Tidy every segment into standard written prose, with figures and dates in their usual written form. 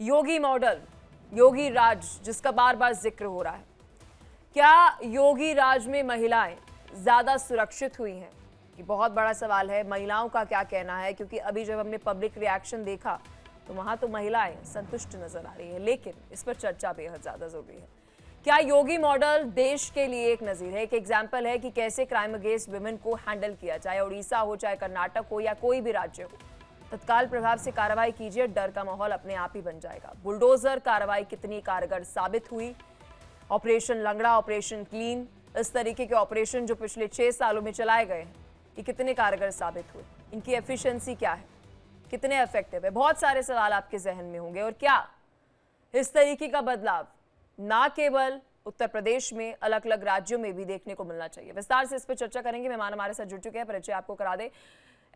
योगी model, योगी राज, जिसका बार बार जिक्र हो रहा है, क्या योगी राज में महिलाएं ज्यादा सुरक्षित हुई हैं? ये बहुत बड़ा सवाल है। महिलाओं का क्या कहना है, क्योंकि अभी जब हमने पब्लिक रिएक्शन देखा तो वहां तो महिलाएं संतुष्ट नजर आ रही है, लेकिन इस पर चर्चा बेहद ज्यादा जरूरी है। क्या योगी मॉडल देश के लिए एक नजीर है, एक एग्जाम्पल है कि कैसे क्राइम अगेंस्ट वुमेन को हैंडल किया जाए? उड़ीसा हो, चाहे कर्नाटक हो या कोई भी राज्य हो, तत्काल प्रभाव से कार्रवाई कीजिए, डर का माहौल अपने आप ही बन जाएगा। बुलडोजर कार्रवाई कितनी कारगर साबित हुई? ऑपरेशन लंगड़ा, ऑपरेशन क्लीन, इस तरीके के ऑपरेशन जो पिछले 6 सालों में चलाए गए हैं, ये कितने कारगर साबित हुए? इनकी एफिशिएंसी क्या है, कितने इफेक्टिव है? बहुत सारे सवाल आपके जहन में होंगे। और क्या इस तरीके का बदलाव ना केवल उत्तर प्रदेश में, अलग अलग राज्यों में भी देखने को मिलना चाहिए? विस्तार से इस पर चर्चा करेंगे। मेहमान हमारे साथ जुड़ चुके हैं, परिचय आपको करा दे।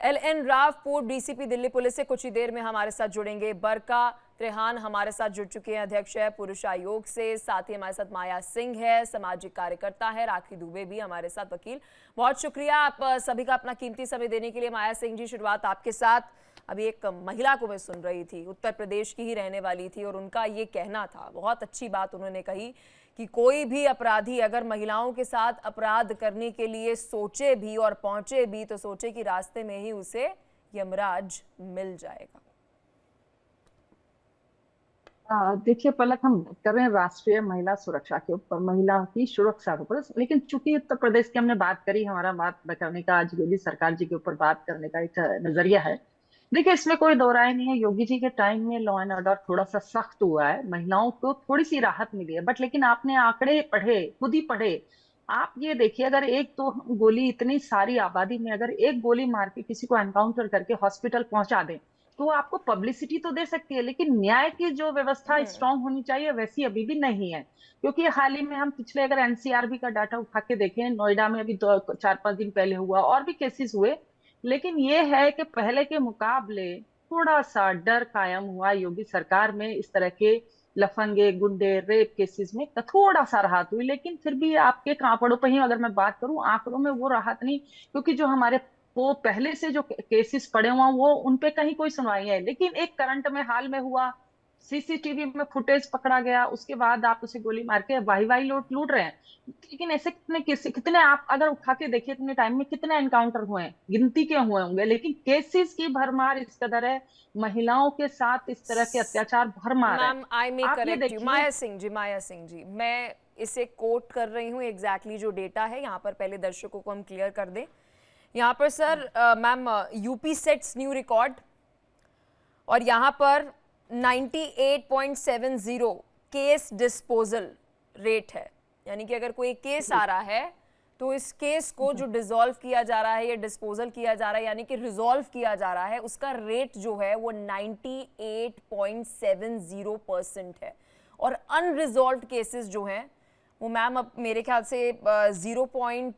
LN राव, पूर्व डीसीपी दिल्ली पुलिस से कुछ ही देर में हमारे साथ जुड़ेंगे। बरका त्रेहान हमारे साथ जुड़ चुके हैं, अध्यक्ष है पुरुष आयोग से। साथ ही हमारे साथ माया सिंह है, सामाजिक कार्यकर्ता है। राखी दुबे भी हमारे साथ, वकील। बहुत शुक्रिया आप सभी का अपना कीमती समय देने के लिए। माया सिंह जी, शुरुआत आपके साथ। अभी एक महिला को मैं सुन रही थी, उत्तर प्रदेश की ही रहने वाली थी, और उनका ये कहना था, बहुत अच्छी बात उन्होंने कही, कि कोई भी अपराधी अगर महिलाओं के साथ अपराध करने के लिए सोचे भी और पहुंचे भी, तो सोचे कि रास्ते में ही उसे यमराज मिल जाएगा। देखिए पलक, हम कर रहे हैं राष्ट्रीय महिला सुरक्षा के ऊपर, महिला की सुरक्षा के ऊपर, लेकिन चूंकि उत्तर प्रदेश की हमने बात करी, हमारा बात करने का आज योगी सरकार जी के ऊपर बात करने का एक नजरिया है। देखिए इसमें कोई दो राय नहीं है, योगी जी के टाइम में लॉ एंड ऑर्डर थोड़ा सा सख्त हुआ है, महिलाओं को थोड़ी सी राहत मिली है, बट लेकिन आपने आंकड़े पढ़े, खुद ही पढ़े। आप ये देखिए, अगर एक तो गोली, इतनी सारी आबादी में अगर एक गोली मार के किसी को एनकाउंटर करके हॉस्पिटल पहुंचा दें, तो वो आपको पब्लिसिटी तो दे सकती है, लेकिन न्याय की जो व्यवस्था स्ट्रांग होनी चाहिए वैसी अभी भी नहीं है। क्योंकि हाल ही में हम पिछले अगर एनसीआरबी का डाटा उठा के देखें, नोएडा में अभी 4-5 दिन पहले हुआ, और भी केसेस हुए, लेकिन ये है कि पहले के मुकाबले थोड़ा सा डर कायम हुआ योगी सरकार में। इस तरह के लफंगे, गुंडे, रेप केसेस में थोड़ा सा राहत हुई, लेकिन फिर भी आपके आंकड़ों पर ही अगर मैं बात करूं, आंकड़ों में वो राहत नहीं, क्योंकि जो हमारे वो पहले से जो केसेस पड़े हुए हैं वो उनपे कहीं कोई सुनवाई है। लेकिन एक करंट में हाल में हुआ, सीसीटीवी में फुटेज पकड़ा गया, उसके बाद आप उसे गोली मार के वाही वाही लूट लूट रहे हैं। लेकिन ऐसे कितने केस, कितने आप अगर उठा के देखिए, इतने टाइम में कितने एनकाउंटर हुए हैं, गिनती के हुए होंगे, लेकिन केसेस की भरमार इस कदर है, महिलाओं के साथ इस तरह के अत्याचार भरमार है। मैम, आई मे आप ये करेक्ट यू। देखिए, माया सिंह जी, मैं इसे कोट कर रही हूँ, एग्जैक्टली जो डेटा है यहाँ पर, पहले दर्शकों को हम क्लियर कर दें। यहाँ पर sir ma'am, UP sets new record, और यहाँ पर 98.70 केस डिस्पोजल रेट है। यानी कि अगर कोई केस आ रहा है तो इस केस को जो डिसॉल्व किया जा रहा है या डिस्पोजल किया जा रहा है, यानी कि रिजॉल्व किया जा रहा है, उसका रेट जो है वो 98.70% है। और अनरिजॉल्व केसेस जो हैं वो मैम अब मेरे ख्याल से 0 पॉइंट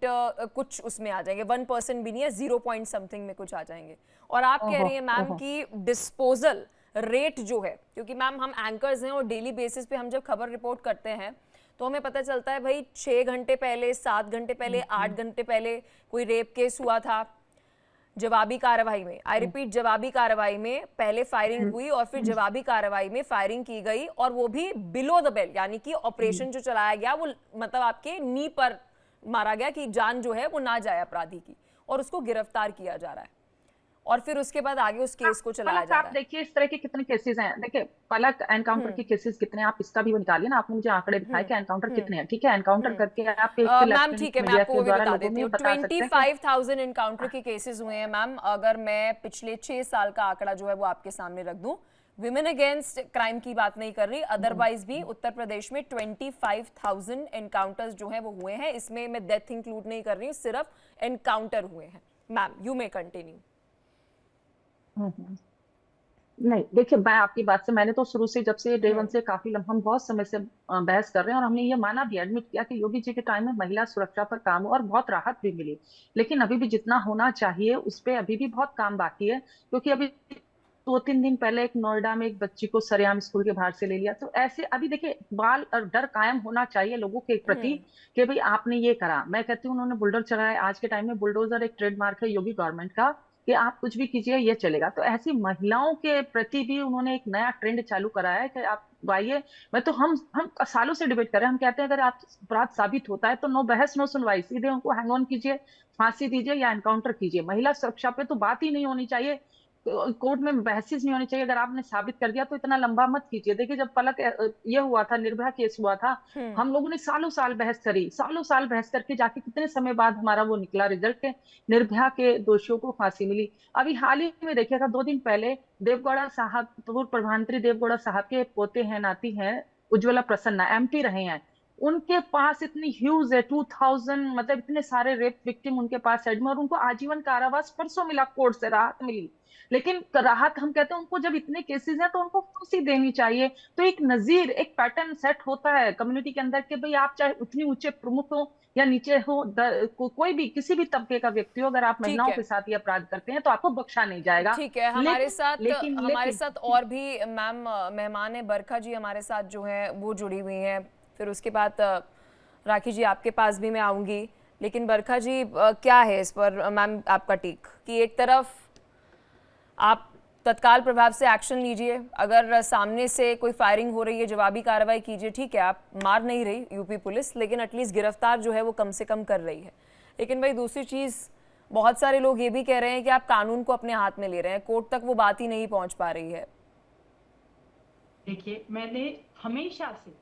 कुछ उसमें आ जाएंगे, 1% भी नहीं है, 0 पॉइंट समथिंग में कुछ आ जाएंगे। और आप कह रही हैं मैम कि डिस्पोजल रेट जो है, क्योंकि मैम हम एंकर्स हैं और डेली बेसिस पे हम जब खबर रिपोर्ट करते हैं तो हमें पता चलता है भाई 6 घंटे पहले, 7 घंटे पहले, 8 घंटे पहले कोई रेप केस हुआ था, जवाबी कार्रवाई में, आई रिपीट, जवाबी कार्रवाई में पहले फायरिंग हुई और फिर जवाबी कार्रवाई में फायरिंग की गई, और वो भी बिलो द बेल्ट, यानी कि ऑपरेशन जो चलाया गया वो मतलब आपके नी पर मारा गया कि जान जो है वो ना जाए अपराधी की, और उसको गिरफ्तार किया जा रहा है, और फिर उसके बाद आगे उस केस को चलाया पलक जा आप रहा है। देखिए इस तरह के कितने केसेस हैं। देखिए पलक, एनकाउंटर के केसेस कितने, आप इसका भी निकालिए ना, आपने मुझे आंकड़े दिखाए कि एनकाउंटर कितने हैं, ठीक है, एनकाउंटर करके आप एक मैम ठीक इलेक्ट्रॉनिक है, मैं मीडिया आपको के वो भी द्वारा बता लोगों देती में हूँ। बता सकते हैं कि 25,000 एनकाउंटर के केसेस हुए हैं मैम। अगर मैं पिछले 6 साल का आंकड़ा जो है वो आपके सामने रख दूं, विमेन अगेंस्ट क्राइम की बात नहीं कर रही, अदरवाइज भी उत्तर प्रदेश में 25,000 एनकाउंटर्स जो है वो हुए हैं। इसमें मैं डेथ इंक्लूड नहीं कर रही हूँ, सिर्फ एनकाउंटर हुए हैं। Ma'am you may continue. नहीं, देखिए मैं आपकी बात से, मैंने तो शुरू से, जब से डे वन से काफी हम बहुत समय से बहस कर रहे हैं, और हमने ये माना भी, एडमिट किया कि योगी जी के टाइम में महिला सुरक्षा पर काम हुआ और बहुत राहत भी मिली, लेकिन अभी भी जितना होना चाहिए उस पे अभी भी बहुत काम बाकी है। क्योंकि अभी 2-3 दिन पहले एक नोएडा में एक बच्ची को सरेआम स्कूल के बाहर से ले लिया, तो ऐसे अभी देखिए बाल और डर कायम होना चाहिए लोगों के प्रति कि भाई आपने ये करा। मैं कहती हूँ उन्होंने बुलडोजर चलाया, आज के टाइम में बुलडोजर एक ट्रेडमार्क है योगी गवर्नमेंट का, कि आप कुछ भी कीजिए ये चलेगा। तो ऐसी महिलाओं के प्रति भी उन्होंने एक नया ट्रेंड चालू करा है कि आप आइए, मैं तो हम सालों से डिबेट कर रहे हैं। हम कहते हैं अगर आप अपराध साबित होता है तो नो बहस नो सुनवाई, सीधे उनको हैंग ऑन कीजिए, फांसी दीजिए या एनकाउंटर कीजिए। महिला सुरक्षा पे तो बात ही नहीं होनी चाहिए, कोर्ट में बहसिस नहीं होनी चाहिए। अगर आपने साबित कर दिया तो इतना लंबा मत कीजिए। देखिए जब पलक ये हुआ था, निर्भया केस हुआ था, हम लोगों ने सालों साल बहस करी, सालों साल बहस करके जाके कितने समय बाद हमारा वो निकला रिजल्ट के निर्भया के दोषियों को फांसी मिली। अभी हाल ही में देखिएगा 2 दिन पहले देवगौड़ा साहब, पूर्व प्रधानमंत्री देवगौड़ा साहब के पोते हैं, नाती हैं, उज्ज्वला प्रसन्ना, एमपी रहे हैं। उनके पास इतनी ह्यूज है 2000, मतलब इतने सारे रेप विक्टिम उनके पास साइड में, और उनको आजीवन कारावास परसों मिला, कोर्ट से राहत मिली। लेकिन राहत हम कहते हैं उनको, जब इतने केसेस हैं तो उनको फांसी देनी चाहिए। तो एक नजीर, एक पैटर्न सेट होता है कम्युनिटी के अंदर कि भाई आप चाहे उतनी ऊंचे प्रमुख हो या नीचे हो, कोई भी किसी भी तबके का व्यक्ति हो, अगर आप ठीक महिलाओं है, के साथ ये अपराध करते हैं तो आपको बख्शा नहीं जाएगा। ठीक है। लेकिन लेकिन हमारे लेकिन साथ और भी मैम मेहमान है, बरखा जी हमारे साथ जो है वो जुड़ी हुई हैं। फिर उसके बाद राखी जी आपके पास भी मैं आऊँगी। लेकिन बरखा जी क्या है इस पर मैम आपका टेक, कि एक तरफ आप तत्काल प्रभाव से एक्शन लीजिए, अगर सामने से कोई फायरिंग हो रही है जवाबी कार्रवाई कीजिए, ठीक है आप मार नहीं रही यूपी पुलिस, लेकिन एटलीस्ट गिरफ्तार जो है वो कम से कम कर रही है। लेकिन भाई दूसरी चीज़, बहुत सारे लोग ये भी कह रहे हैं कि आप कानून को अपने हाथ में ले रहे हैं, कोर्ट तक वो बात ही नहीं पहुंच पा रही है। देखिए, मैंने हमेशा से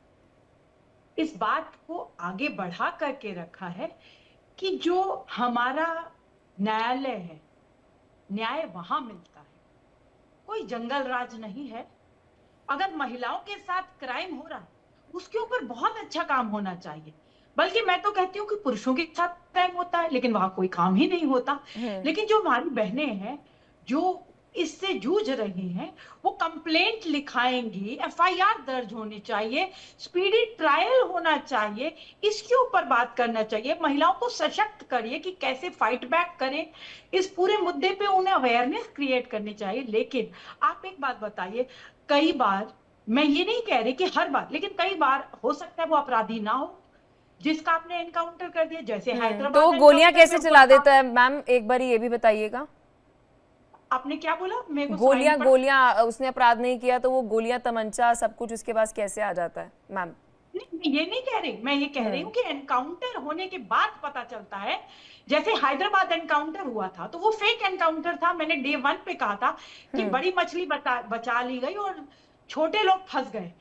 इस बात को आगे बढ़ा करके रखा है कि जो हमारा न्यायालय है, न्याय वहां मिलता है, कोई जंगल राज नहीं है। अगर महिलाओं के साथ क्राइम हो रहा है उसके ऊपर बहुत अच्छा काम होना चाहिए। बल्कि मैं तो कहती हूँ कि पुरुषों के साथ क्राइम होता है लेकिन वहां कोई काम ही नहीं होता। लेकिन जो हमारी बहनें हैं जो इससे जूझ रही हैं, वो कंप्लेंट लिखाएंगी, एफआईआर दर्ज होनी चाहिए, स्पीडी ट्रायल होना चाहिए, इसके ऊपर बात करना चाहिए। महिलाओं को सशक्त करिए कि कैसे फाइट बैक करें, इस पूरे मुद्दे पे उन्हें अवेयरनेस क्रिएट करनी चाहिए। लेकिन आप एक बात बताइए, कई बार, मैं ये नहीं कह रही कि हर बार, लेकिन कई बार हो सकता है वो अपराधी ना हो जिसका आपने एनकाउंटर कर दिया, जैसे हैदराबाद। तो गोलियां कैसे चला देता है मैम, एक बार ये भी बताइएगा। आपने क्या बोला? मेरे को गोलियां उसने अपराध नहीं किया तो वो गोलियां, तमंचा, सब कुछ उसके पास कैसे आ जाता है मैम? नहीं, मैं ये नहीं कह रही, मैं ये कह रही हूँ कि एनकाउंटर होने के बाद पता चलता है। जैसे हैदराबाद एनकाउंटर हुआ था तो वो फेक एनकाउंटर था। मैंने डे 1 पे कहा था कि बड़ी मछली बचा ली गई और छोटे लोग फंस गए।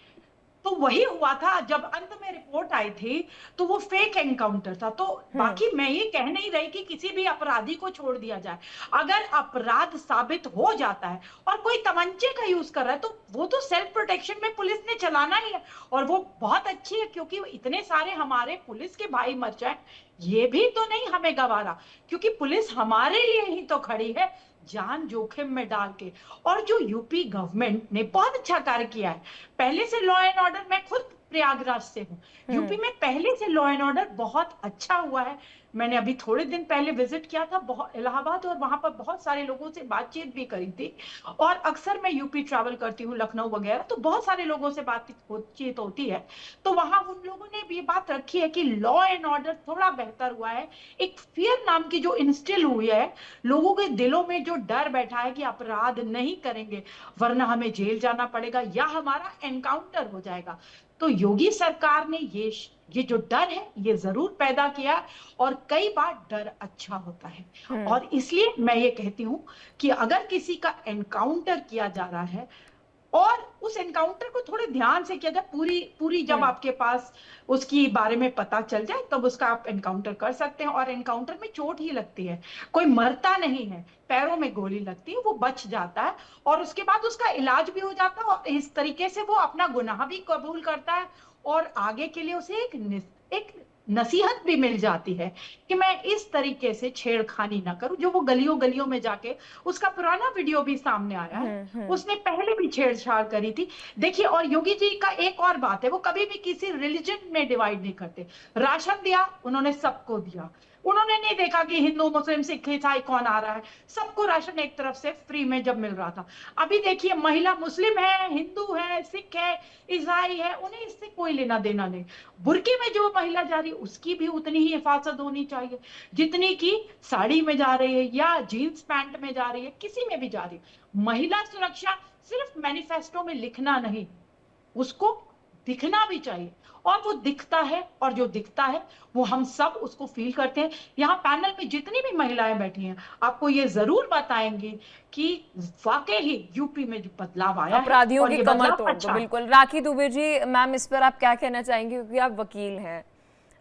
तो वही हुआ था। जब अंत में रिपोर्ट आई थी तो वो फेक एनकाउंटर था। तो बाकी मैं ये कह नहीं रही कि किसी भी अपराधी को छोड़ दिया जाए। अगर अपराध साबित हो जाता है और कोई तमंचे का यूज कर रहा है तो वो तो सेल्फ प्रोटेक्शन में पुलिस ने चलाना ही है, और वो बहुत अच्छी है, क्योंकि इतने सारे हमारे पुलिस के भाई मर जाए ये भी तो नहीं हमें गवारा, क्योंकि पुलिस हमारे लिए ही तो खड़ी है, जान जोखिम में डाल के। और जो यूपी गवर्नमेंट ने बहुत अच्छा कार्य किया है, पहले से लॉ एंड ऑर्डर, मैं खुद प्रयागराज से हूँ, यूपी में पहले से लॉ एंड ऑर्डर बहुत अच्छा हुआ है। मैंने अभी थोड़े दिन पहले विजिट किया था बहुत इलाहाबाद, और वहां पर बहुत सारे लोगों से बातचीत भी करी थी। और अक्सर मैं यूपी ट्रैवल करती हूँ, लखनऊ वगैरह, तो बहुत सारे लोगों से बातचीत होती है। तो वहां उन लोगों ने भी बात रखी है कि लॉ एंड ऑर्डर थोड़ा बेहतर हुआ है। एक फियर नाम की जो इंस्टिल हुई है, लोगों के दिलों में जो डर बैठा है कि अपराध नहीं करेंगे वरना हमें जेल जाना पड़ेगा या हमारा एनकाउंटर हो जाएगा। तो योगी सरकार ने ये जो डर है ये जरूर पैदा किया, और कई बार डर अच्छा होता है। और इसलिए मैं ये कहती हूं कि अगर किसी का एनकाउंटर किया जा रहा है और उस एनकाउंटर को थोड़े ध्यान से किया जाए, पूरी जब आपके पास उसकी बारे में पता चल जाए तब उसका आप एनकाउंटर कर सकते हैं। और एनकाउंटर में चोट ही लगती है, कोई मरता नहीं है, पैरों में गोली लगती है, वो बच जाता है और उसके बाद उसका इलाज भी हो जाता है, और इस तरीके से वो अपना गुनाह भी कबूल करता है और आगे के लिए उसे एक नसीहत भी मिल जाती है कि मैं इस तरीके से छेड़खानी ना करूं। जो वो गलियों गलियों में जाके, उसका पुराना वीडियो भी सामने आया है, उसने पहले भी छेड़छाड़ करी थी। देखिए, और योगी जी का एक और बात है, वो कभी भी किसी रिलीजन में डिवाइड नहीं करते। राशन दिया, उन्होंने सबको दिया। उन्होंने नहीं देखा कि हिंदू मुस्लिम सिख ईसाई कौन आ रहा है, सबको राशन एक तरफ से फ्री में जब मिल रहा था। अभी देखिए महिला मुस्लिम है, हिंदू है, सिख है, ईसाई है, उन्हें इससे कोई लेना देना नहीं। बुर्के में जो महिला जा रही है उसकी भी उतनी ही हिफाजत होनी चाहिए जितनी की साड़ी में जा रही है या जीन्स पैंट में जा रही है, किसी में भी जा रही है। महिला सुरक्षा सिर्फ मैनिफेस्टो में लिखना नहीं, उसको दिखना भी चाहिए, और वो दिखता है, और जो दिखता है वो हम सब उसको फील करते हैं। यहाँ पैनल में जितनी भी महिलाएं बैठी हैं आपको ये जरूर बताएंगी कि वाकई ही यूपी में जो बदलाव आया है अपराधियों और की ये कमर बदलाव तोड़ दो। अच्छा है। बिल्कुल राखी दुबे जी, मैम इस पर आप क्या कहना चाहेंगे, क्योंकि आप वकील हैं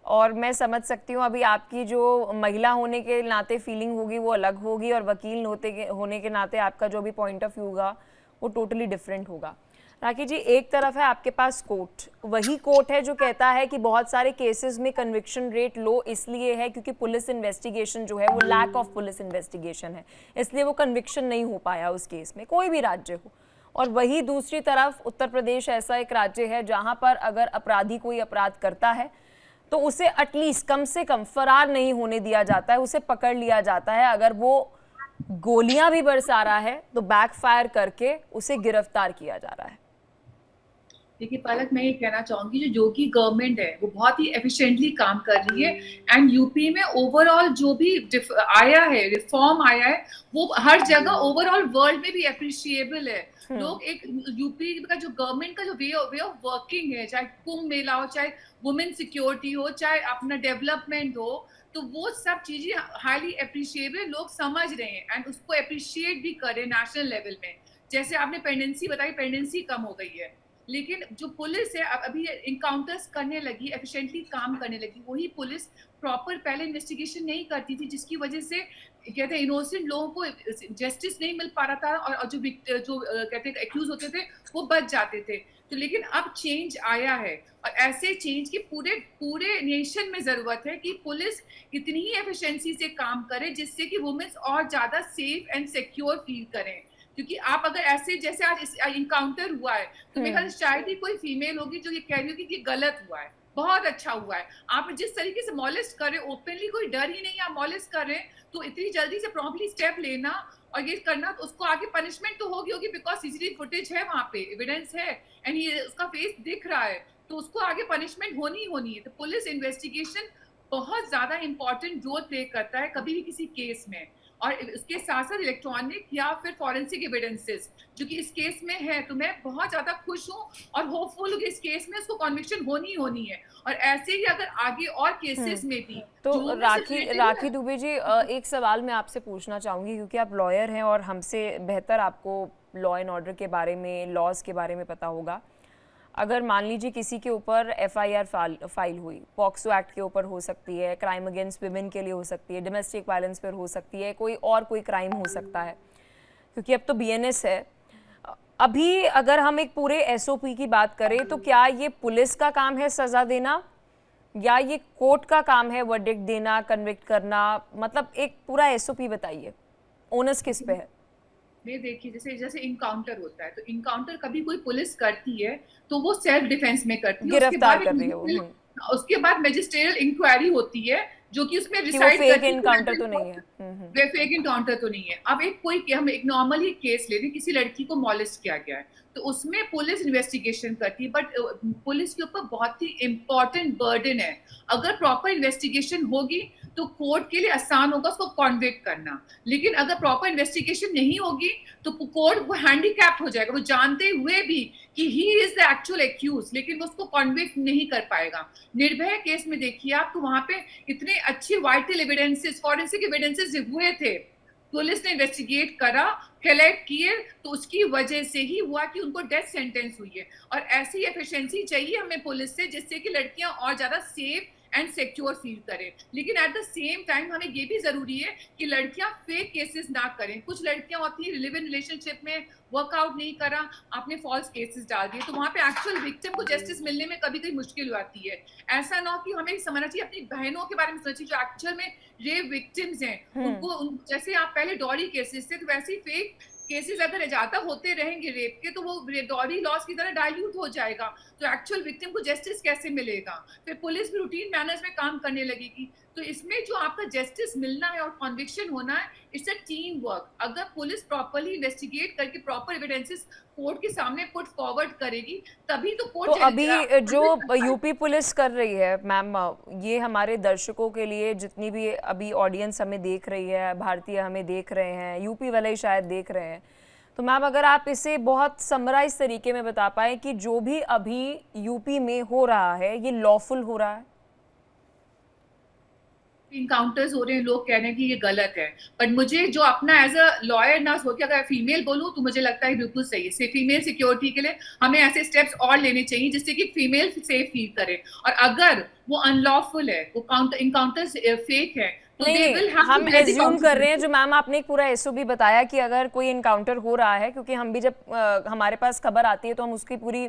और मैं समझ सकती हूँ अभी आपकी जो महिला होने के नाते फीलिंग होगी वो अलग होगी और वकील होने के नाते आपका जो भी पॉइंट ऑफ व्यू होगा वो टोटली डिफरेंट होगा। राखी जी, एक तरफ है आपके पास कोर्ट, वही कोर्ट है जो कहता है कि बहुत सारे केसेस में कन्विक्शन रेट लो इसलिए है क्योंकि पुलिस इन्वेस्टिगेशन जो है वो लैक ऑफ पुलिस इन्वेस्टिगेशन है, इसलिए वो कन्विक्शन नहीं हो पाया उस केस में, कोई भी राज्य हो। और वही दूसरी तरफ उत्तर प्रदेश ऐसा एक राज्य है जहां पर अगर अपराधी कोई अपराध करता है तो उसे एटलीस्ट कम से कम फरार नहीं होने दिया जाता है, उसे पकड़ लिया जाता है। अगर वो गोलियां भी बरसा रहा है तो बैकफायर करके उसे गिरफ्तार किया जा रहा है। देखिए पलक, मैं ये कहना चाहूंगी जो योगी गवर्नमेंट है वो बहुत ही एफिशिएंटली काम कर रही है एंड यूपी में ओवरऑल जो भी आया है, रिफॉर्म आया है, वो हर जगह ओवरऑल वर्ल्ड में भी अप्रिशिएबल है। लोग एक यूपी का जो गवर्नमेंट का जो वे ऑफ वर्किंग है, चाहे कुंभ मेला हो, चाहे वुमेन सिक्योरिटी हो, चाहे अपना डेवलपमेंट हो, तो वो सब चीजें हाईली अप्रिशिएबल लोग समझ रहे हैं एंड उसको अप्रिशिएट भी कर रहे हैं नेशनल लेवल में। जैसे आपने पेंडेंसी बताई, पेंडेंसी कम हो गई है, लेकिन जो पुलिस है अब अभी इनकाउंटर्स करने लगी, एफिशिएंटली काम करने लगी। वही पुलिस प्रॉपर पहले इन्वेस्टिगेशन नहीं करती थी, जिसकी वजह से कहते हैं इनोसेंट लोगों को जस्टिस नहीं मिल पा रहा था और जो कहते हैं एक्यूज होते थे वो बच जाते थे। तो लेकिन अब चेंज आया है और ऐसे चेंज की पूरे नेशन में जरूरत है कि पुलिस इतनी ही एफिशिएंसी से काम करे जिससे कि वुमेन्स और ज्यादा सेफ एंड सिक्योर फील करें। क्योंकि आप अगर ऐसे जैसे आज इनकाउंटर हुआ है तो मेरे ख्याल शायद ही कोई फीमेल होगी जो ये कह रही होगी कि गलत हुआ है, बहुत अच्छा हुआ है। आप जिस तरीके से मॉलेस्ट कर रहे हो, ओपनली कोई डर ही नहीं, आप मॉलेस्ट कर रहे हैं, तो इतनी जल्दी से प्रॉम्प्टली स्टेप लेना और ये करना, तो उसको आगे पनिशमेंट तो होगी बिकॉज सीसीटीवी फुटेज है, वहां पे एविडेंस है एंड ये उसका फेस दिख रहा है, तो उसको आगे पनिशमेंट होनी है। तो पुलिस इन्वेस्टिगेशन बहुत ज्यादा इंपॉर्टेंट रोल प्ले करता है कभी भी किसी केस में, और इसके साथ साथ इलेक्ट्रॉनिक या फिर फॉरेंसिक एविडेंसेस जो कि इस केस में है। तो मैं बहुत ज्यादा खुश हूँ और होपफुल हूँ कि इस केस में उसको कन्विक्शन होनी है और ऐसे ही अगर आगे और केसेस में भी। तो राखी दुबे जी, एक सवाल मैं आपसे पूछना चाहूंगी क्योंकि आप लॉयर हैं और हमसे बेहतर आपको लॉ एंड ऑर्डर के बारे में, लॉज के बारे में पता होगा। अगर मान लीजिए किसी के ऊपर एफआईआर फाइल हुई, पॉक्सो एक्ट के ऊपर हो सकती है, क्राइम अगेंस्ट विमेन के लिए हो सकती है, डोमेस्टिक वायलेंस पर हो सकती है, कोई क्राइम हो सकता है, क्योंकि अब तो बीएनएस है। अभी अगर हम एक पूरे एसओपी की बात करें तो क्या ये पुलिस का काम है सजा देना या ये कोर्ट का काम है वर्डिक्ट देना, कन्विक्ट करना? मतलब एक पूरा एसओपी बताइए, ओनस किस पे है? देखिए जैसे इनकाउंटर होता है तो इनकाउंटर कभी कोई पुलिस करती है तो वो सेल्फ डिफेंस में करती है, गिरफ्तार कर रही है उसके बाद मैजिस्ट्रियल इंक्वायरी होती है जो कि उसमें रिसाइड फेक एनकाउंटर तो नहीं है, वे फेक एनकाउंटर तो नहीं है। अब हम एक नॉर्मली केस ले रहे, किसी लड़की को मॉलेस्ट किया गया है तो उसमें पुलिस इन्वेस्टिगेशन करती है, बट पुलिस के ऊपर बहुत ही इंपॉर्टेंट बर्डन है। अगर प्रॉपर इन्वेस्टिगेशन होगी तो कोर्ट के लिए आसान होगा उसको कॉन्विक्ट करना, लेकिन अगर प्रॉपर इन्वेस्टिगेशन नहीं होगी तो कोर्ट वो हैंडीकैप्ड हो जाएगा, वो जानते हुए भी कि he is the actual accused, लेकिन वो उसको कॉन्विक्ट नहीं कर पाएगा। निर्भया केस में देखिए आप, तो वहां पे इतने अच्छे वाइटल एविडेंसेस, फॉरेंसिक एविडेंसेस हुए थे, पुलिस ने इन्वेस्टिगेट करा, कलेक्ट किए, तो उसकी वजह से ही हुआ कि उनको डेथ सेंटेंस हुई है। और ऐसी एफिशिएंसी चाहिए हमें पुलिस से जिससे कि लड़कियां और ज्यादा सेफ एंड सिक्योर फील करें। लेकिन एट द सेम टाइम हमें ये भी जरूरी है कि लड़कियां फेक केसेस ना करें। कुछ लड़कियां होती हैं लिव इन रिलेशनशिप में वर्कआउट नहीं करा, आपने फॉल्स केसेस डाल दिए, तो वहां पे एक्चुअल विक्टिम को जस्टिस मिलने में कभी कभी मुश्किल आती है। ऐसा ना हो कि हमें समझना चाहिए, अपनी बहनों के बारे में सोचना चाहिए जो एक्चुअल में रेप विक्टिम्स हैं, उनको जैसे आप पहले डॉरी केसेस थे तो वैसे ही फेक केसेस अगर ज्यादा होते रहेंगे रेप के, तो वो डॉरी लॉस की तरह डाइल्यूट हो जाएगा, तो एक्चुअल विक्टिम को जस्टिस कैसे मिलेगा? फिर पुलिस भी रूटीन मैनर्स में काम करने लगेगी। तो इसमें जो आपका जस्टिस मिलना है और कॉन्विक्शन होना है, इट्स अ टीम वर्क। अगर पुलिस प्रॉपरली इन्वेस्टिगेट करके प्रॉपर एविडेंसेस कोर्ट के सामने पुट फॉरवर्ड करेगी, तभी तो कोर्ट। तो अभी जो यूपी पुलिस कर रही है मैम, ये हमारे दर्शकों के लिए, जितनी भी अभी ऑडियंस हमें देख रही है, भारतीय हमें देख रहे हैं, यूपी वाले ही शायद देख रहे हैं, तो मैम अगर आप इसे बहुत समराइज तरीके में बता पाए कि जो भी अभी यूपी में हो रहा है ये लॉफुल हो रहा है? इनकाउंटर्स हो रहे हैं, लोग कह रहे हैं कि ये गलत है, बट मुझे जो अपना एज अ लॉयर ना सोच के अगर फीमेल बोलूं तो मुझे लगता है बिल्कुल सही है। फीमेल सिक्योरिटी के लिए हमें ऐसे स्टेप्स और लेने चाहिए जिससे कि फीमेल सेफ फील करे। और अगर वो अनलॉफुल है, वो इनकाउंटर्स फेक है, तो नहीं, हम एज्यूम कर रहे हैं, जो मैम आपने एक पूरा एसओपी बताया कि अगर कोई इनकाउंटर हो रहा है, क्योंकि हम भी जब हमारे पास खबर आती है तो हम उसकी पूरी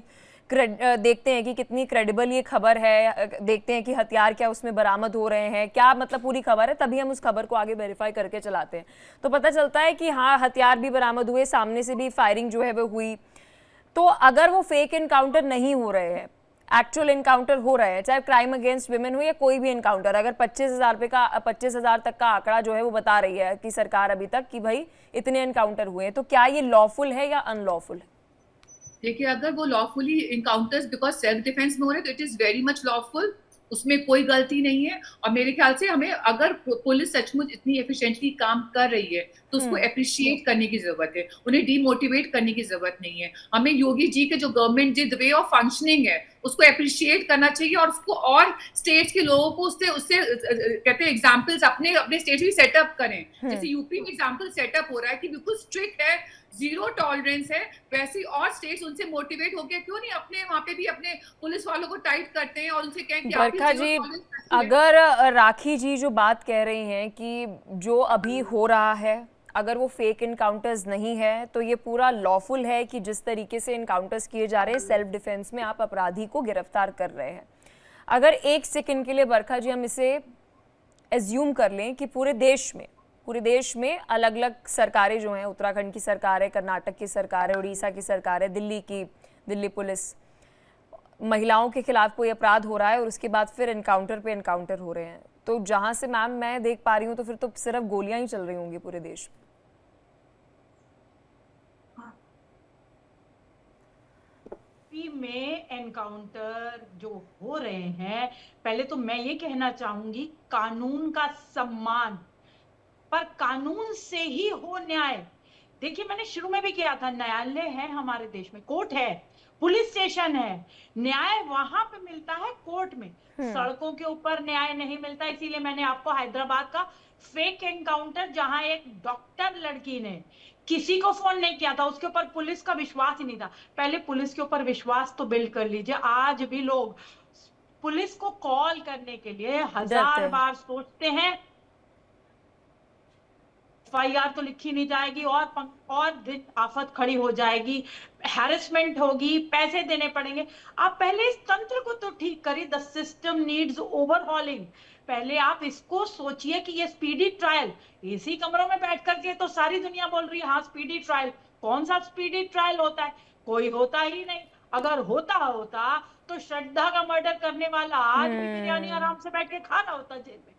देखते हैं कि कितनी क्रेडिबल ये खबर है, देखते हैं कि हथियार क्या उसमें बरामद हो रहे हैं, क्या मतलब पूरी खबर है, तभी हम उस खबर को आगे वेरीफाई करके चलाते हैं। तो पता चलता है कि हाँ, हथियार भी बरामद हुए, सामने से भी फायरिंग जो है वो हुई। तो अगर वो फेक इनकाउंटर नहीं हो रहे हैं, एक्चुअल इनकाउंटर हो रहे हैं, चाहे क्राइम अगेंस्ट विमेन हो या कोई भी इनकाउंटर, अगर 25,000 तक का आंकड़ा जो है वो बता रही है कि सरकार अभी तक कि भाई इतने इनकाउंटर हुए हैं, तो क्या ये लॉफुल है या अनलॉफुल है? देखिए, अगर वो lawfully encounters because self defence में हो रहे हैं तो it is very much lawful, उसमें कोई गलती नहीं है। और मेरे ख्याल से हमें, अगर पुलिस सचमुच इतनी एफिशिएंटली काम कर रही है तो उसको अप्रिशिएट करने की जरूरत है, उन्हें डीमोटिवेट करने की जरूरत नहीं है। हमें योगी जी के जो गवर्नमेंट जी वे ऑफ फंक्शनिंग है उसको अप्रिशिएट करना चाहिए, और उसको और स्टेट्स के लोगों को उससे उससे कहते हैं एग्जाम्पल्स अपने अपने स्टेट भी सेटअप करें। जैसे यूपी में एग्जाम्पल सेटअप हो रहा है कि बिल्कुल स्ट्रिक्ट है, जीरो टॉलरेंस है, वैसे और स्टेट्स उनसे मोटिवेट होकर क्यों नहीं अपने वहां पे भी अपने पुलिस वालों को टाइट करते हैं और उनसे कहें कि आप बरखा जी, अगर राखी जी जो बात कह रही हैं कि जो अभी हो रहा है अगर वो फेक इनकाउंटर्स नहीं है तो ये पूरा लॉफुल है कि जिस तरीके से इनकाउंटर्स किए जा रहे हैं, सेल्फ डिफेंस में आप अपराधी को गिरफ्तार कर रहे हैं, अगर एक सेकंड के लिए बरखा जी हम इसे एज्यूम कर लें कि पूरे देश में अलग अलग सरकारें जो हैं, उत्तराखंड की सरकार है, कर्नाटक की सरकार है, उड़ीसा की सरकार है, दिल्ली पुलिस, महिलाओं के खिलाफ कोई अपराध हो रहा है और उसके बाद फिर एनकाउंटर पे एनकाउंटर हो रहे हैं, तो जहां से मैम मैं देख पा रही हूँ तो फिर तो सिर्फ गोलियां ही चल रही होंगी पूरे देश में। एनकाउंटर जो हो रहे हैं, पहले तो मैं ये कहना चाहूंगी, कानून का सम्मान, पर कानून से ही हो न्याय। देखिए, मैंने शुरू में भी किया था, न्यायालय है हमारे देश में, कोर्ट है, पुलिस स्टेशन है, न्याय वहां पे मिलता है कोर्ट में, सड़कों के ऊपर न्याय नहीं मिलता। इसीलिए मैंने आपको हैदराबाद का फेक एनकाउंटर, जहां एक डॉक्टर लड़की ने किसी को फोन नहीं किया था, उसके ऊपर पुलिस का विश्वास ही नहीं था। पहले पुलिस के ऊपर विश्वास तो बिल्ड कर लीजिए। आज भी लोग पुलिस को कॉल करने के लिए 1000 बार सोचते हैं, एफआईआर तो लिखी नहीं जाएगी और दिन आफत खड़ी हो जाएगी, हैरेसमेंट होगी, पैसे देने पड़ेंगे। आप पहले इस तंत्र को तो ठीक करिए। The system needs overhauling. पहले आप इसको सोचिए कि ये स्पीडी ट्रायल, एसी कमरों में बैठ करके तो सारी दुनिया बोल रही है हाँ स्पीडी ट्रायल, कौन सा स्पीडी ट्रायल होता है? कोई होता ही नहीं। अगर होता तो श्रद्धा का मर्डर करने वाला आज भी बिरयानी आराम से बैठ के खा रहा होता जेल में।